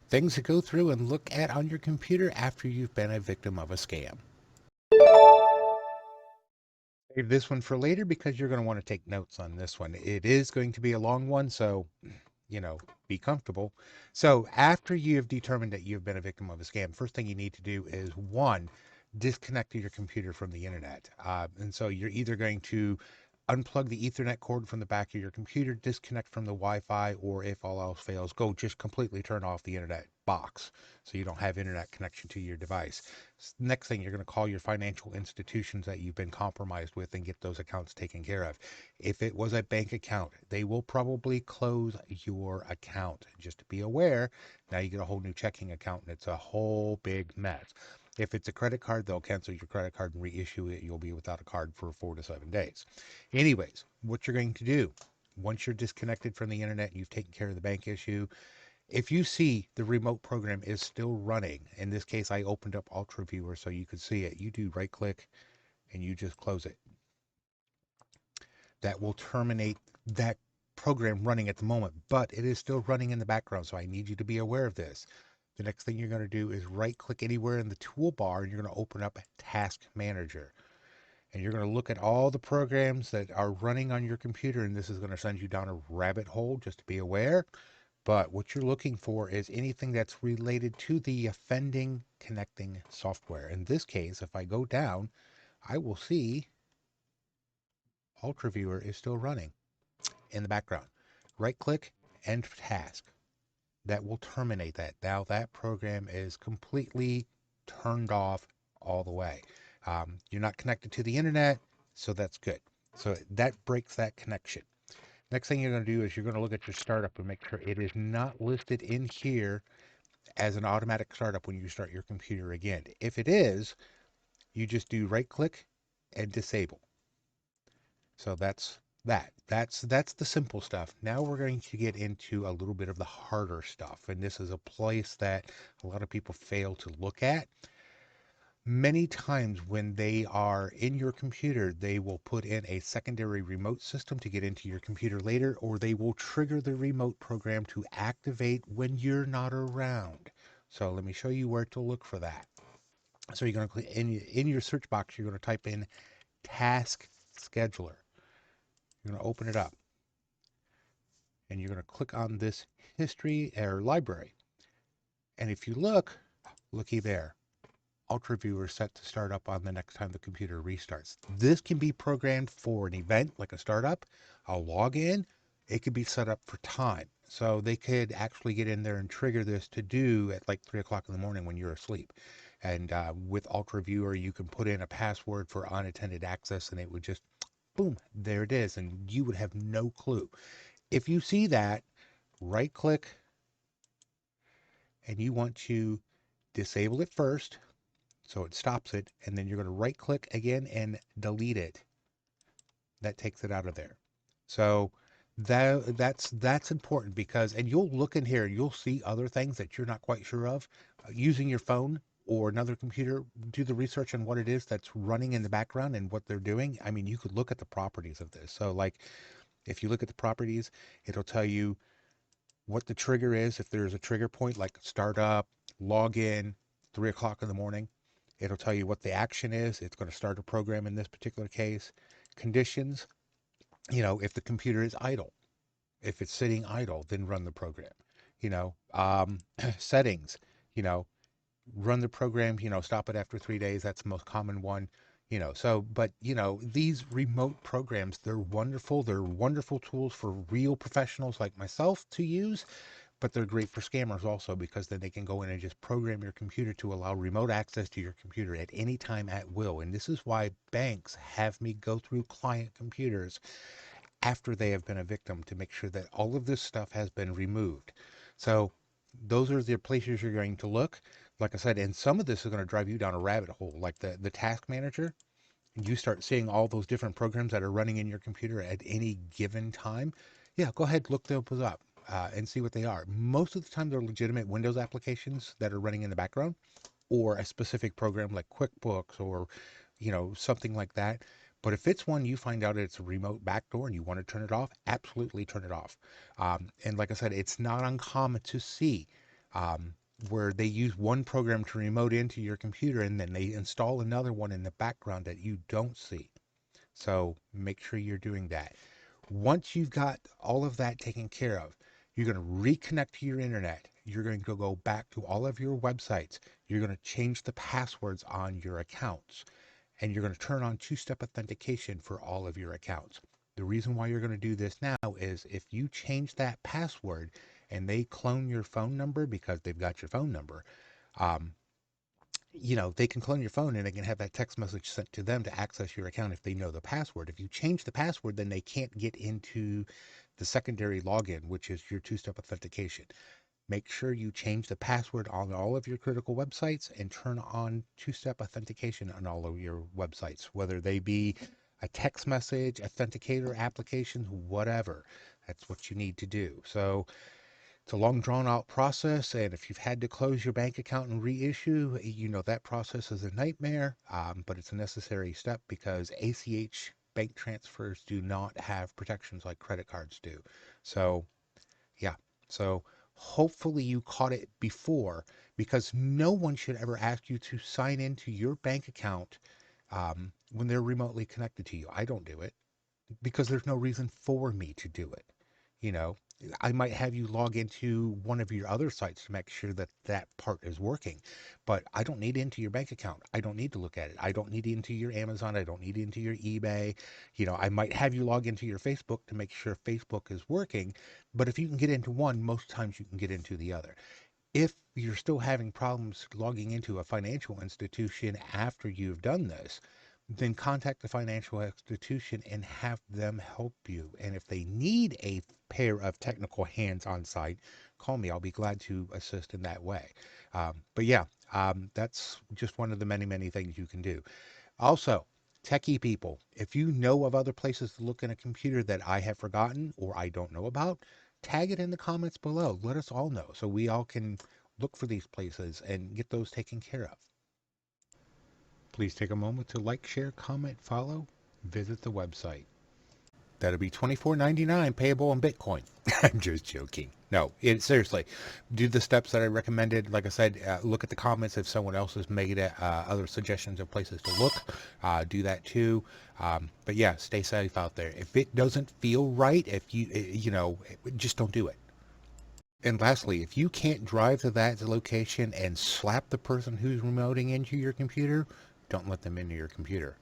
Things to go through and look at on your computer after you've been a victim of a scam. Save this one for later because you're going to want to take notes on this one. It is going to be a long one, so be comfortable. So after you have determined that you've been a victim of a scam, first thing you need to do is one, disconnect your computer from the internet. And so you're either going to unplug the Ethernet cord from the back of your computer, disconnect from the Wi-Fi, or if all else fails, go just completely turn off the internet box so you don't have internet connection to your device. Next thing, you're going to call your financial institutions that you've been compromised with and get those accounts taken care of. If it was a bank account, they will probably close your account. Just to be aware, now you get a whole new checking account and it's a whole big mess. If it's a credit card, they'll cancel your credit card and reissue it. You'll be without a card for 4 to 7 days. Anyways, what you're going to do once you're disconnected from the internet and you've taken care of the bank issue, if you see the remote program is still running, in this case, I opened up Ultraviewer so you could see it. You do right click and you just close it. That will terminate that program running at the moment, but it is still running in the background. So I need you to be aware of this. The next thing you're going to do is right click anywhere in the toolbar and you're going to open up Task Manager. And you're going to look at all the programs that are running on your computer, and this is going to send you down a rabbit hole, just to be aware. But what you're looking for is anything that's related to the offending connecting software. In this case, if I go down, I will see Ultraviewer is still running in the background. Right click, end task. That will terminate that. Now that program is completely turned off all the way. You're not connected to the internet, so that's good. So that breaks that connection. Next thing you're going to do is you're going to look at your startup and make sure it is not listed in here as an automatic startup when you start your computer again. If it is, you just do right click and disable. So that's that. That's the simple stuff. Now we're going to get into a little bit of the harder stuff, and this is a place that a lot of people fail to look at. Many times when they are in your computer, they will put in a secondary remote system to get into your computer later, or they will trigger the remote program to activate when you're not around. So let me show you where to look for that. So you're going to click in your search box, you're going to type in Task Scheduler. You're going to open it up and you're going to click on this history or library. And if you looky there, Ultraviewer set to start up on the next time the computer restarts. This can be programmed for an event like a startup, a login. It could be set up for time. So they could actually get in there and trigger this to do at like 3 o'clock in the morning when you're asleep. And with Ultraviewer, you can put in a password for unattended access and it would just, boom, there it is. And you would have no clue. If you see that, right click and you want to disable it first so it stops it, and then you're going to right click again and delete it. That takes it out of there. So that's important because, and you'll look in here, you'll see other things that you're not quite sure of. Using your phone or another computer, do the research on what it is that's running in the background and what they're doing. I mean, you could look at the properties of this. So like if you look at the properties, it'll tell you what the trigger is. If there's a trigger point like startup, login, 3 o'clock in the morning, it'll tell you what the action is. It's going to start a program in this particular case. Conditions, if the computer is idle, if it's sitting idle, then run the program. Settings, you know, run the program, stop it after 3 days. That's the most common one. But these remote programs, they're wonderful. They're wonderful tools for real professionals like myself to use, but they're great for scammers also because then they can go in and just program your computer to allow remote access to your computer at any time at will. And this is why banks have me go through client computers after they have been a victim to make sure that all of this stuff has been removed. So those are the places you're going to look. Like I said, and some of this is going to drive you down a rabbit hole, like the task manager. You start seeing all those different programs that are running in your computer at any given time. Yeah, go ahead, look those up and see what they are. Most of the time, they're legitimate Windows applications that are running in the background, or a specific program like QuickBooks or something like that. But if it's one you find out it's a remote backdoor and you want to turn it off, absolutely turn it off. And like I said, it's not uncommon to see where they use one program to remote into your computer and then they install another one in the background that you don't see. So make sure you're doing that. Once you've got all of that taken care of, you're going to reconnect to your internet. You're going to go back to all of your websites. You're going to change the passwords on your accounts. And you're going to turn on two-step authentication for all of your accounts. The reason why you're going to do this now is if you change that password and they clone your phone number because they've got your phone number, um, they can clone your phone and they can have that text message sent to them to access your account if they know the password. If you change the password, then they can't get into the secondary login, which is your two-step authentication. Make sure you change the password on all of your critical websites and turn on two-step authentication on all of your websites, whether they be a text message, authenticator applications, whatever. That's what you need to do. So it's a long drawn out process, and if you've had to close your bank account and reissue, that process is a nightmare, but it's a necessary step because ACH bank transfers do not have protections like credit cards do. So yeah, so hopefully you caught it before, because no one should ever ask you to sign into your bank account when they're remotely connected to you. I don't do it because there's no reason for me to do it. You know, I might have you log into one of your other sites to make sure that that part is working, but I don't need into your bank account. I don't need to look at it. I don't need into your Amazon. I don't need into your eBay. I might have you log into your Facebook to make sure Facebook is working, but if you can get into one, most times you can get into the other. If you're still having problems logging into a financial institution after you've done this, then contact the financial institution and have them help you. And if they need a pair of technical hands on site, call me. I'll be glad to assist in that way. But yeah, that's just one of the many, many things you can do. Also, techie people, if you know of other places to look in a computer that I have forgotten or I don't know about, tag it in the comments below. Let us all know so we all can look for these places and get those taken care of. Please take a moment to like, share, comment, follow, visit the website. That'll be $24.99 payable in Bitcoin. I'm just joking. No, seriously, do the steps that I recommended. Like I said, look at the comments if someone else has made other suggestions of places to look. Do that too. But yeah, stay safe out there. If it doesn't feel right, if just don't do it. And lastly, if you can't drive to that location and slap the person who's remoting into your computer, don't let them into your computer.